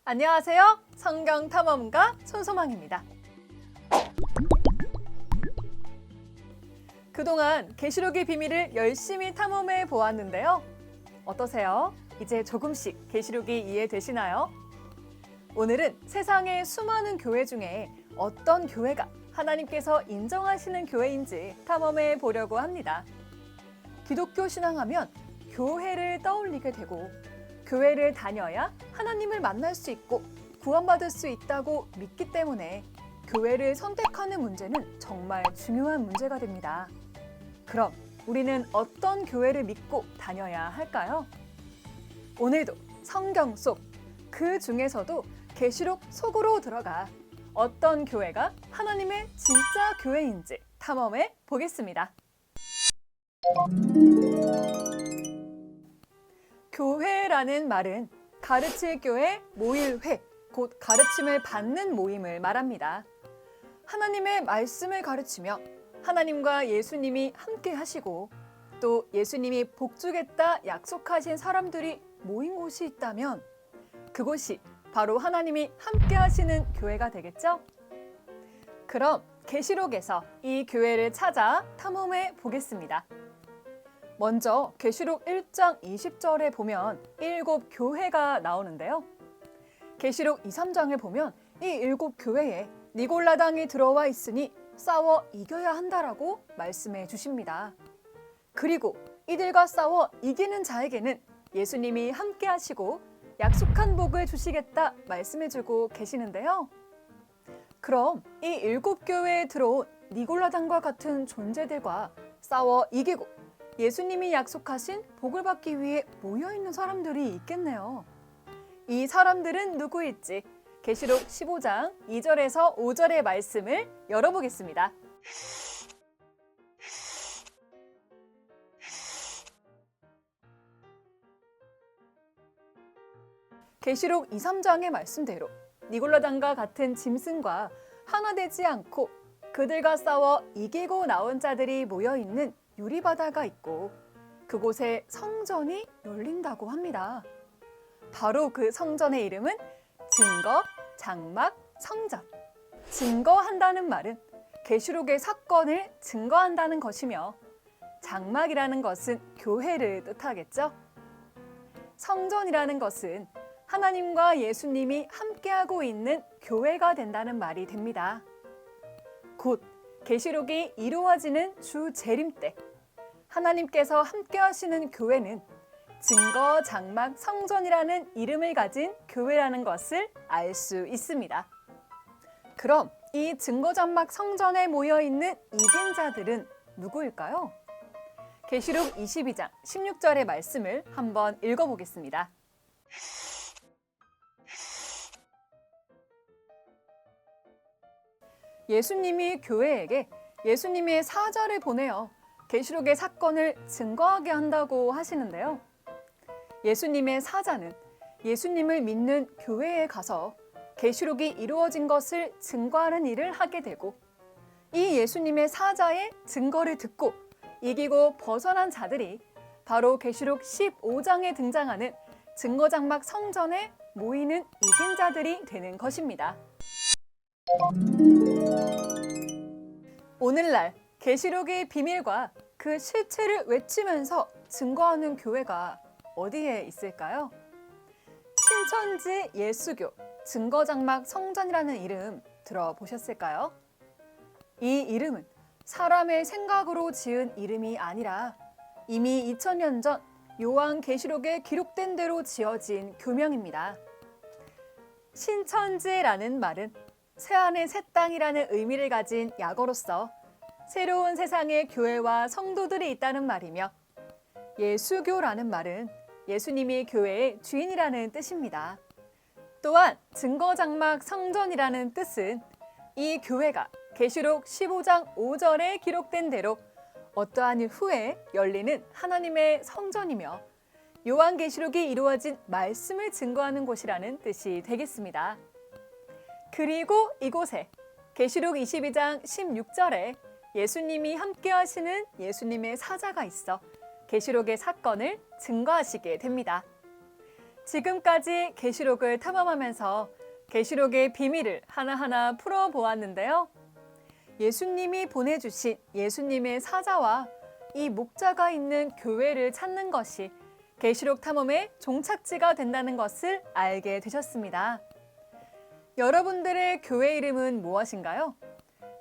안녕하세요. 성경 탐험가 손소망입니다. 그동안 계시록의 비밀을 열심히 탐험해 보았는데요. 어떠세요? 이제 조금씩 계시록이 이해되시나요? 오늘은 세상의 수많은 교회 중에 어떤 교회가 하나님께서 인정하시는 교회인지 탐험해 보려고 합니다. 기독교 신앙하면 교회를 떠올리게 되고 교회를 다녀야 하나님을 만날 수 있고 구원받을 수 있다고 믿기 때문에 교회를 선택하는 문제는 정말 중요한 문제가 됩니다. 그럼 우리는 어떤 교회를 믿고 다녀야 할까요? 오늘도 성경 속 그 중에서도 계시록 속으로 들어가 어떤 교회가 하나님의 진짜 교회인지 탐험해 보겠습니다. 교회라는 말은 가르칠 교회, 모일 회, 곧 가르침을 받는 모임을 말합니다. 하나님의 말씀을 가르치며 하나님과 예수님이 함께 하시고 또 예수님이 복주겠다 약속하신 사람들이 모인 곳이 있다면 그곳이 바로 하나님이 함께 하시는 교회가 되겠죠? 그럼 계시록에서 이 교회를 찾아 탐험해 보겠습니다. 먼저 계시록 1장 20절에 보면 7 교회가 나오는데요. 계시록 2, 3장을 보면 이 7 교회에 니골라당이 들어와 있으니 싸워 이겨야 한다라고 말씀해 주십니다. 그리고 이들과 싸워 이기는 자에게는 예수님이 함께 하시고 약속한 복을 주시겠다 말씀해 주고 계시는데요. 그럼 이 7 교회에 들어온 니골라당과 같은 존재들과 싸워 이기고 예수님이 약속하신 복을 받기 위해 모여있는 사람들이 있겠네요. 이 사람들은 누구일지 계시록 15장 2절에서 5절의 말씀을 열어보겠습니다. 계시록 2, 3장의 말씀대로 니골라당과 같은 짐승과 하나 되지 않고 그들과 싸워 이기고 나온 자들이 모여있는 유리바다가 있고 그곳에 성전이 열린다고 합니다. 바로 그 성전의 이름은 증거, 장막, 성전. 증거한다는 말은 계시록의 사건을 증거한다는 것이며 장막이라는 것은 교회를 뜻하겠죠. 성전이라는 것은 하나님과 예수님이 함께하고 있는 교회가 된다는 말이 됩니다. 곧 계시록이 이루어지는 주 재림 때 하나님께서 함께 하시는 교회는 증거, 장막, 성전이라는 이름을 가진 교회라는 것을 알 수 있습니다. 그럼 이 증거, 장막, 성전에 모여있는 이긴 자들은 누구일까요? 계시록 22장 16절의 말씀을 한번 읽어보겠습니다. 예수님이 교회에게 예수님의 사자를 보내어 계시록의 사건을 증거하게 한다고 하시는데요. 예수님의 사자는 예수님을 믿는 교회에 가서 계시록이 이루어진 것을 증거하는 일을 하게 되고 이 예수님의 사자의 증거를 듣고 이기고 벗어난 자들이 바로 계시록 15장에 등장하는 증거장막 성전에 모이는 이긴 자들이 되는 것입니다. 오늘날 계시록의 비밀과 그 실체를 외치면서 증거하는 교회가 어디에 있을까요? 신천지 예수교 증거장막 성전이라는 이름 들어보셨을까요? 이 이름은 사람의 생각으로 지은 이름이 아니라 이미 2000년 전 요한계시록에 기록된 대로 지어진 교명입니다. 신천지라는 말은 새하늘 새 땅이라는 의미를 가진 약어로서 새로운 세상의 교회와 성도들이 있다는 말이며 예수교라는 말은 예수님이 교회의 주인이라는 뜻입니다. 또한 증거장막 성전이라는 뜻은 이 교회가 계시록 15장 5절에 기록된 대로 어떠한 일 후에 열리는 하나님의 성전이며 요한계시록이 이루어진 말씀을 증거하는 곳이라는 뜻이 되겠습니다. 그리고 이곳에 계시록 22장 16절에 예수님이 함께 하시는 예수님의 사자가 있어 계시록의 사건을 증거하시게 됩니다. 지금까지 계시록을 탐험하면서 계시록의 비밀을 하나하나 풀어보았는데요. 예수님이 보내주신 예수님의 사자와 이 목자가 있는 교회를 찾는 것이 계시록 탐험의 종착지가 된다는 것을 알게 되셨습니다. 여러분들의 교회 이름은 무엇인가요?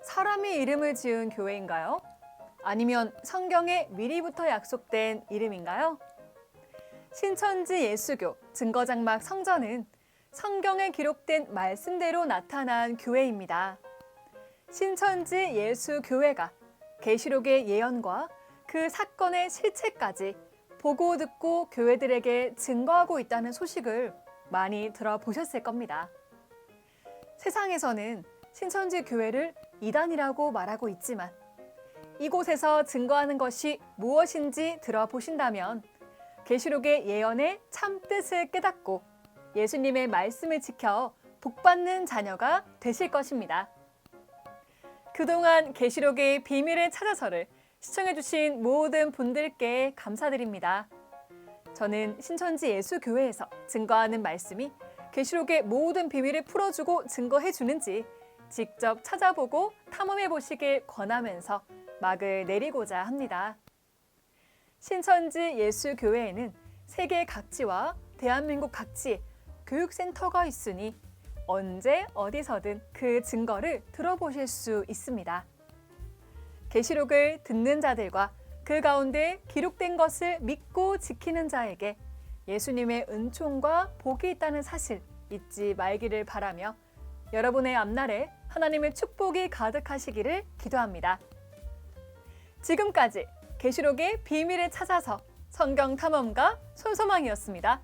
사람이 이름을 지은 교회인가요? 아니면 성경에 미리부터 약속된 이름인가요? 신천지 예수교 증거장막 성전은 성경에 기록된 말씀대로 나타난 교회입니다. 신천지 예수교회가 계시록의 예언과 그 사건의 실체까지 보고 듣고 교회들에게 증거하고 있다는 소식을 많이 들어보셨을 겁니다. 세상에서는 신천지 교회를 이단이라고 말하고 있지만 이곳에서 증거하는 것이 무엇인지 들어보신다면 계시록의 예언의 참뜻을 깨닫고 예수님의 말씀을 지켜 복받는 자녀가 되실 것입니다. 그동안 계시록의 비밀을 찾아서를 시청해주신 모든 분들께 감사드립니다. 저는 신천지 예수교회에서 증거하는 말씀이 계시록의 모든 비밀을 풀어주고 증거해주는지 직접 찾아보고 탐험해보시길 권하면서 막을 내리고자 합니다. 신천지 예수교회에는 세계 각지와 대한민국 각지에 교육센터가 있으니 언제 어디서든 그 증거를 들어보실 수 있습니다. 계시록을 듣는 자들과 그 가운데 기록된 것을 믿고 지키는 자에게 예수님의 은총과 복이 있다는 사실 잊지 말기를 바라며 여러분의 앞날에 하나님의 축복이 가득하시기를 기도합니다. 지금까지 계시록의 비밀을 찾아서 성경 탐험가 손소망이었습니다.